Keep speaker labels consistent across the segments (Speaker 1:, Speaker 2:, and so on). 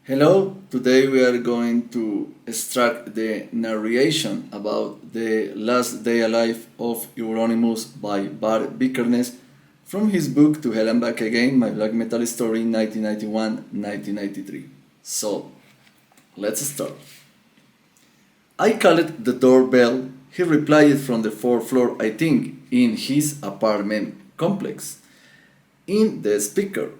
Speaker 1: Hello, today we are going to extract the narration about the last day alive of Euronymous by Varg Vikernes from his book To Hell and Back Again, My Black Metal Story 1991-1993. So, let's start. I called the doorbell. He replied from the fourth floor, I think, in his apartment complex. In the speaker,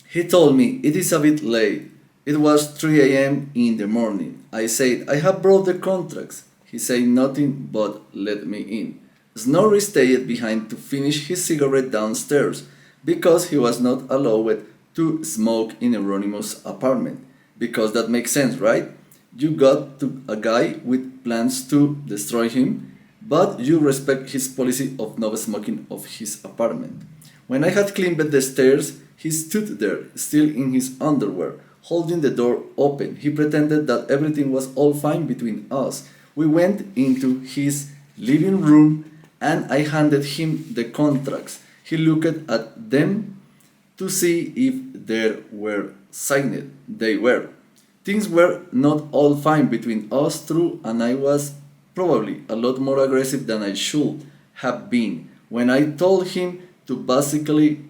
Speaker 1: he told me it is a bit late. It was 3 a.m. in the morning. I said, I have brought the contracts. He said nothing but let me in. Snorri stayed behind to finish his cigarette downstairs because he was not allowed to smoke in Euronymous' apartment. Because that makes sense, right? You got to a guy with plans to destroy him, but you respect his policy of no smoking of his apartment. When I had climbed the stairs, he stood there, still in his underwear, holding the door open. He pretended that everything was all fine between us. We went into his living room and I handed him the contracts. He looked at them to see if they were signed. They were. Things were not all fine between us, true, and I was probably a lot more aggressive than I should have been when I told him to basically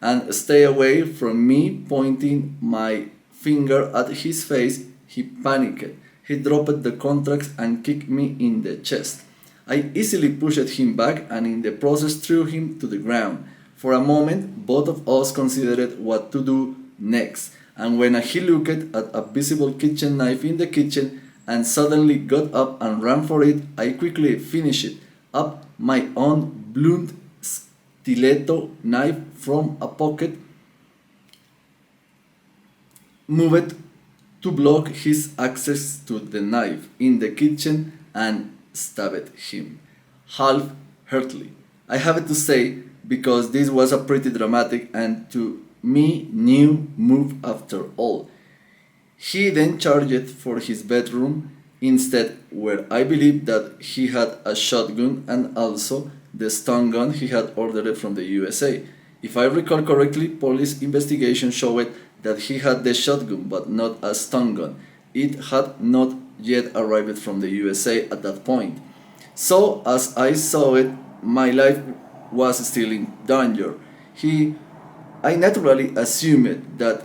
Speaker 1: and stay away from me, pointing my finger at his face. He panicked. He dropped the contracts and kicked me in the chest. I easily pushed him back and in the process threw him to the ground. For a moment, both of us considered what to do next, and when he looked at a visible kitchen knife in the kitchen and suddenly got up and ran for it, I quickly finished up my own blunt stiletto knife from a pocket, moved to block his access to the knife in the kitchen, and stabbed him, half heartedly. I have to say, because this was a pretty dramatic and to me new move after all. He then charged for his bedroom instead, where I believe that he had a shotgun and also the stun gun he had ordered from the USA. If I recall correctly, police investigation showed that he had the shotgun but not a stun gun. It had not yet arrived from the USA at that point. So, as I saw it, my life was still in danger. I naturally assumed that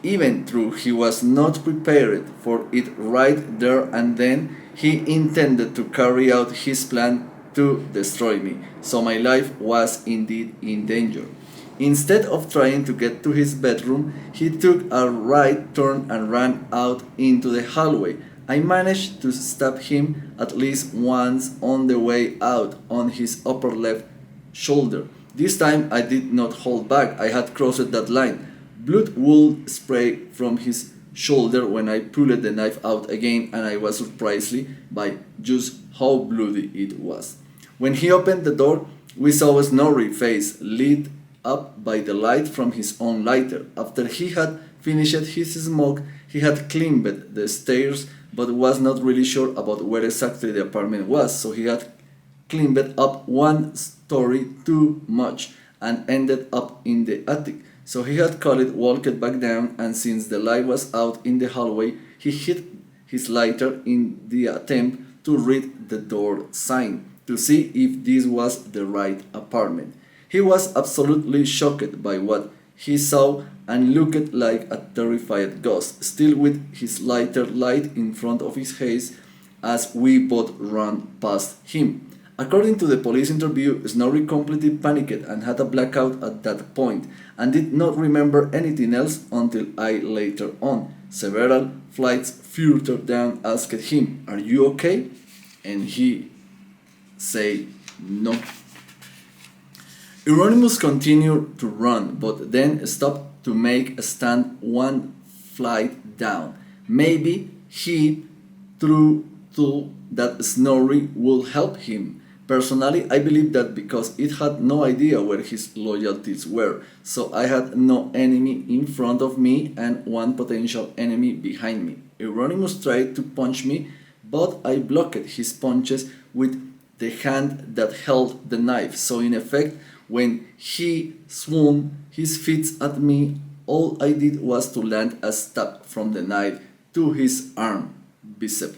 Speaker 1: even though he was not prepared for it right there and then, he intended to carry out his plan to destroy me. So my life was indeed in danger. Instead of trying to get to his bedroom, he took a right turn and ran out into the hallway. I managed to stab him at least once on the way out on his upper left shoulder. This time I did not hold back. I had crossed that line. Blood would spray from his shoulder when I pulled the knife out again, and I was surprised by just how bloody it was. When he opened the door, we saw Snorri's face lit up by the light from his own lighter. After he had finished his smoke, he had climbed the stairs but was not really sure about where exactly the apartment was, so he had climbed up one story too much and ended up in the attic. So he had called, walked back down, and since the light was out in the hallway, he hit his lighter in the attempt to read the door sign to see if this was the right apartment. He was absolutely shocked by what he saw and looked like a terrified ghost, still with his lighter light in front of his face as we both ran past him. According to the police interview, Snorri completely panicked and had a blackout at that point and did not remember anything else until I later on, several flights further down, asked him, "Are you okay?" And he said no. Euronymous continued to run, but then stopped to make a stand one flight down. Maybe he thought that Snorri would help him. Personally, I believe that because it had no idea where his loyalties were, so I had no enemy in front of me and one potential enemy behind me. Euronymous tried to punch me, but I blocked his punches with the hand that held the knife, so in effect, when he swung his fists at me, all I did was to land a stab from the knife to his arm bicep.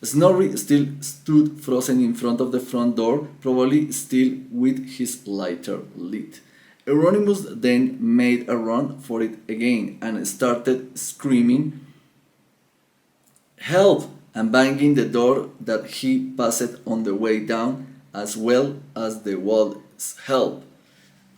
Speaker 1: Snorri still stood frozen in front of the front door, probably still with his lighter lit. Euronymous then made a run for it again and started screaming, "Help!" and banging the door that he passed on the way down, as well as the walls "Help!"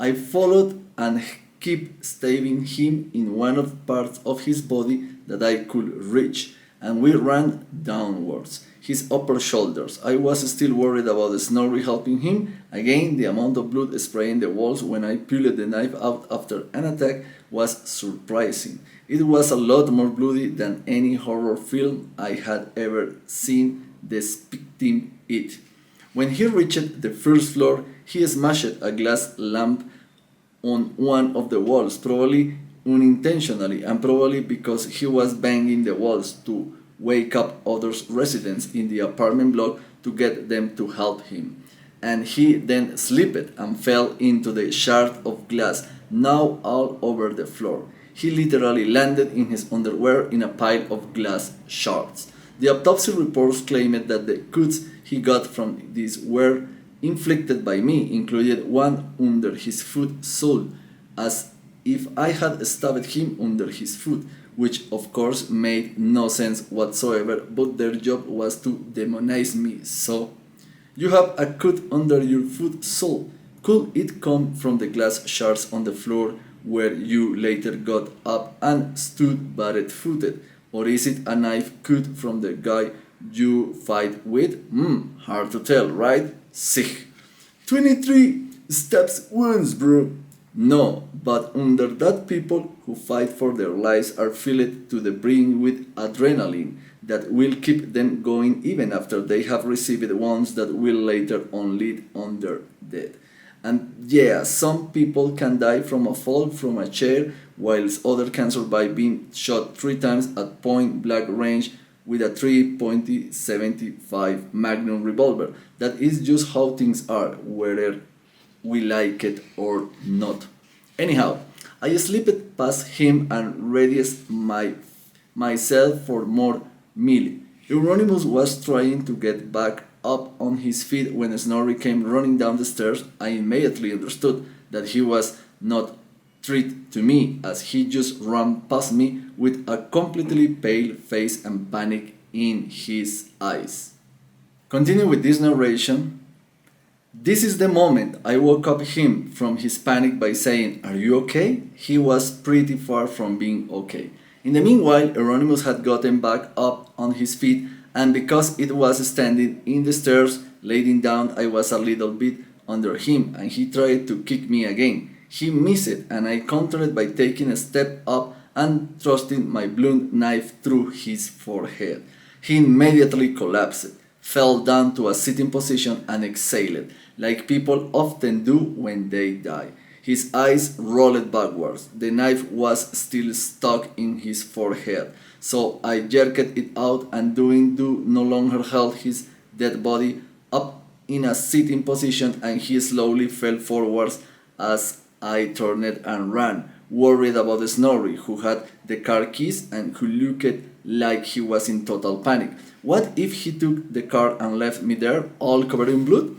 Speaker 1: I followed and kept stabbing him in one of the parts of his body that I could reach, and we ran downwards, his upper shoulders. I was still worried about Snorri helping him. Again, the amount of blood spraying the walls when I pulled the knife out after an attack was surprising. It was a lot more bloody than any horror film I had ever seen depicting it. When he reached the first floor, he smashed a glass lamp on one of the walls, probably unintentionally and probably because he was banging the walls to wake up other residents in the apartment block to get them to help him. And he then slipped and fell into the shard of glass now all over the floor. He literally landed in his underwear in a pile of glass shards. The autopsy reports claimed that the cuts he got from this were inflicted by me, included one under his foot sole, as if I had stabbed him under his foot, which of course made no sense whatsoever, but their job was to demonize me. So, you have a cut under your foot sole. Could it come from the glass shards on the floor where you later got up and stood barefooted? Or is it a knife cut from the guy you fight with? Hard to tell, right? Sick. 23 stabs wounds, bro. No, but under that people who fight for their lives are filled to the brim with adrenaline that will keep them going even after they have received wounds that will later on lead on their death. And yeah, some people can die from a fall from a chair, whilst others can survive being shot 3 times at point blank range with a 3.75 Magnum revolver. That is just how things are, whether we like it or not. Anyhow, I slipped past him and readied myself for more melee. Euronymous was trying to get back up on his feet when Snorri came running down the stairs. I immediately understood that he was not threat to me, as he just ran past me with a completely pale face and panic in his eyes. Continue with this narration. This is the moment I woke up him from his panic by saying, "Are you okay?" He was pretty far from being okay. In the meanwhile, Euronymous had gotten back up on his feet, and because it was standing in the stairs, laying down, I was a little bit under him, and he tried to kick me again. He missed it, and I countered by taking a step up and thrusting my blunt knife through his forehead. He immediately collapsed, fell down to a sitting position, and exhaled, like people often do when they die. His eyes rolled backwards. The knife was still stuck in his forehead, so I jerked it out and doing no longer held his dead body up in a sitting position, and he slowly fell forwards as I turned and ran, worried about Snorri, who had the car keys and who looked like he was in total panic. What if he took the car and left me there, all covered in blood?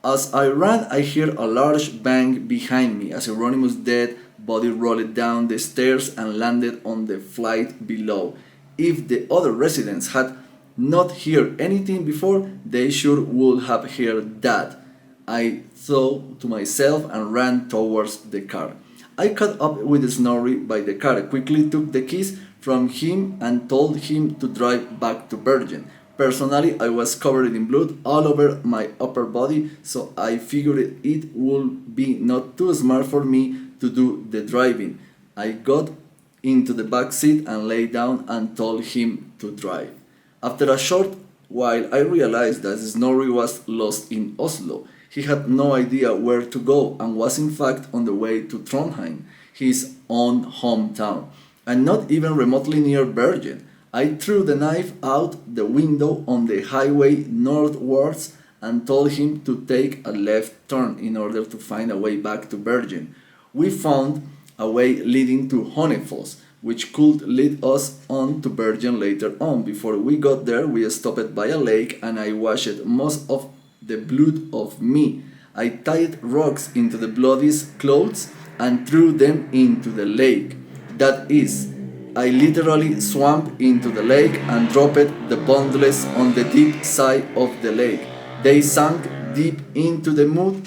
Speaker 1: As I ran, I heard a large bang behind me as Euronymous' dead body rolled down the stairs and landed on the flight below. If the other residents had not heard anything before, they sure would have heard that. I thought to myself and ran towards the car. I caught up with Snorri by the car, quickly took the keys from him and told him to drive back to Bergen. Personally, I was covered in blood all over my upper body, so I figured it would be not too smart for me to do the driving. I got into the back seat and lay down and told him to drive. After a short while, I realized that Snorri was lost in Oslo. He had no idea where to go and was in fact on the way to Trondheim, his own hometown, and not even remotely near Bergen. I threw the knife out the window on the highway northwards and told him to take a left turn in order to find a way back to Bergen. We found a way leading to Honeyfoss, which could lead us on to Bergen later on. Before we got there, we stopped by a lake and I washed most of the blood off me. I tied rocks into the bloody clothes and threw them into the lake. That is, I literally swam into the lake and dropped the bundles on the deep side of the lake. They sank deep into the mud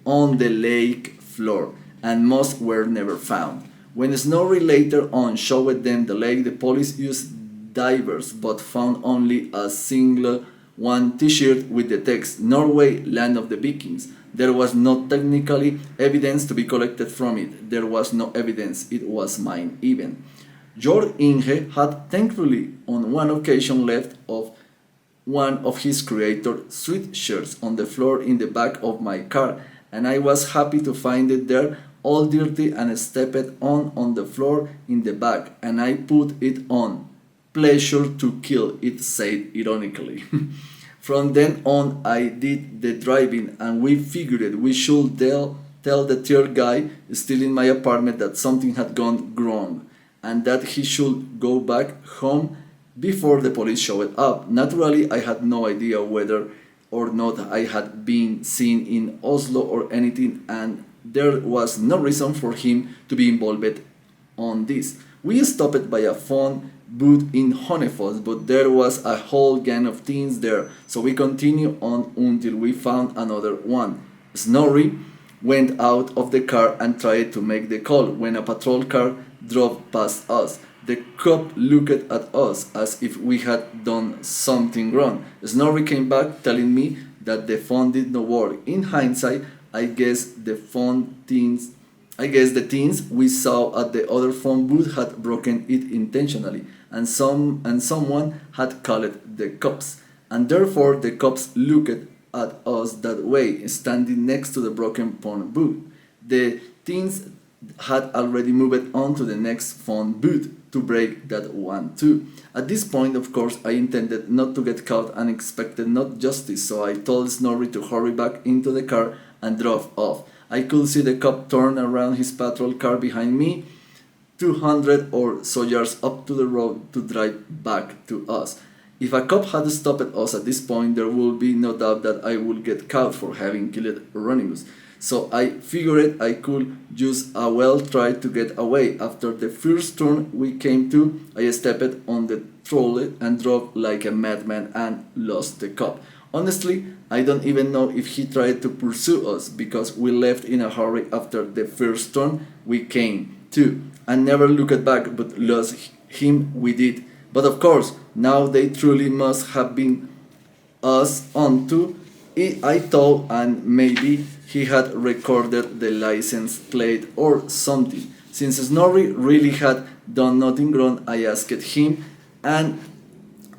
Speaker 1: on the lake floor, and most were never found. When Snorri later on showed them the lake, the police used divers but found only a single one t-shirt with the text Norway, land of the Vikings. There was no technically evidence to be collected from it. There was no evidence it was mine even. Jörg Inge had thankfully on one occasion left of one of his creator sweatshirts on the floor in the back of my car, and I was happy to find it there all dirty and stepped on the floor in the back, and I put it on. Pleasure to kill, it said ironically. From then on I did the driving, and we figured we should tell the third guy still in my apartment that something had gone wrong, and that he should go back home before the police showed up. Naturally, I had no idea whether or not I had been seen in Oslo or anything, and there was no reason for him to be involved on this. We stopped by a phone booth in Honeyfoss, but there was a whole gang of teens there, so we continued on until we found another one. Snorri went out of the car and tried to make the call when a patrol car drove past us. The cop looked at us as if we had done something wrong. Snorri came back telling me that the phone did not work. In hindsight, I guess the teens we saw at the other phone booth had broken it intentionally, and someone had called the cops, and therefore the cops looked at us that way, standing next to the broken phone booth. The teens had already moved on to the next phone booth to break that one too. At this point, of course, I intended not to get caught and expected not justice, so I told Snorri to hurry back into the car and drove off. I could see the cop turn around his patrol car behind me, 200 or so yards up to the road to drive back to us. If a cop had stopped us at this point, there would be no doubt that I would get caught for having killed Euronymous. So I figured I could use a well try to get away. After the first turn we came to, I stepped on the trolley and drove like a madman and lost the cop. Honestly, I don't even know if he tried to pursue us, because we left in a hurry after the first turn we came to, and never looked back, but lost him we did. But of course, now they truly must have been us onto it, I thought, and maybe he had recorded the license plate or something. Since Snorri really had done nothing wrong, I asked him, and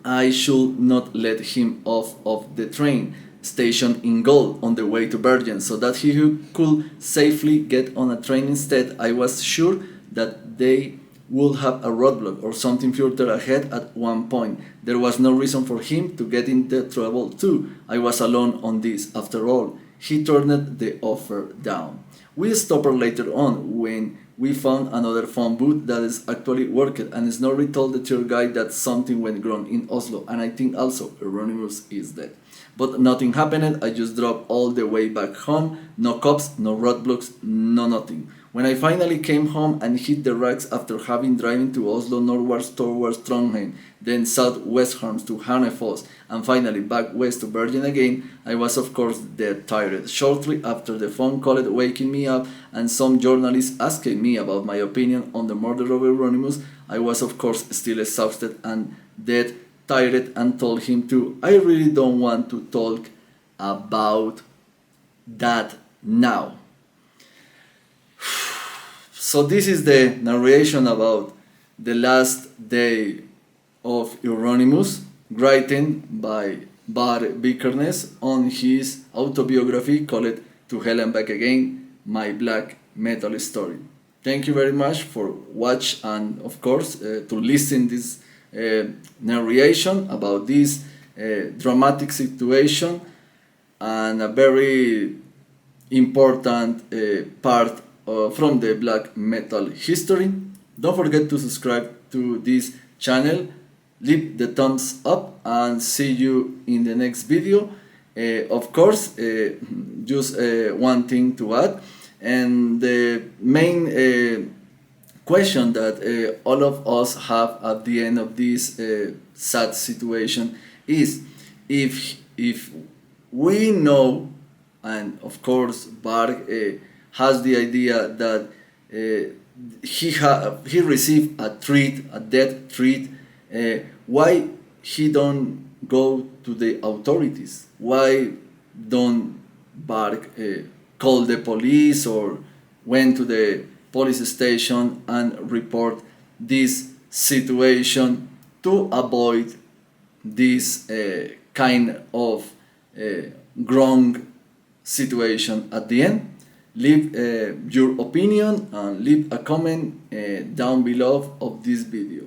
Speaker 1: I should not let him off of the train station in Gold on the way to Bergen, so that he could safely get on a train instead. I was sure that they would have a roadblock or something further ahead at one point. There was no reason for him to get into trouble too. I was alone on this, after all. He turned the offer down. We stopped later on when we found another phone booth that is actually working, and Snorri told the tour guide that something went wrong in Oslo, and I think also Euronymous is dead. But nothing happened. I just drove all the way back home. No cops, no roadblocks, no nothing. When I finally came home and hit the racks after having driven to Oslo northwards towards Trondheim, then southwest to Hønefoss, and finally back west to Bergen again, I was of course dead tired. Shortly after the phone call waking me up and some journalists asking me about my opinion on the murder of Euronymous, I was of course still exhausted and dead tired, and told him to, I really don't want to talk about that now. So this is the narration about the last day of Euronymous, written by Varg Vikernes on his autobiography called To Hell and Back Again, My Black Metal Story. Thank you very much for watch and of course to listen this narration about this dramatic situation and a very important part from the black metal history. Don't forget to subscribe to this channel, leave the thumbs up, and see you in the next video. Of course, just one thing to add, and the main question that all of us have at the end of this sad situation is if we know, and of course Varg has the idea that he received a death threat, why he don't go to the authorities? Why don't Varg call the police or went to the police station and report this situation to avoid this kind of wrong situation at the end? Leave your opinion and leave a comment down below of this video.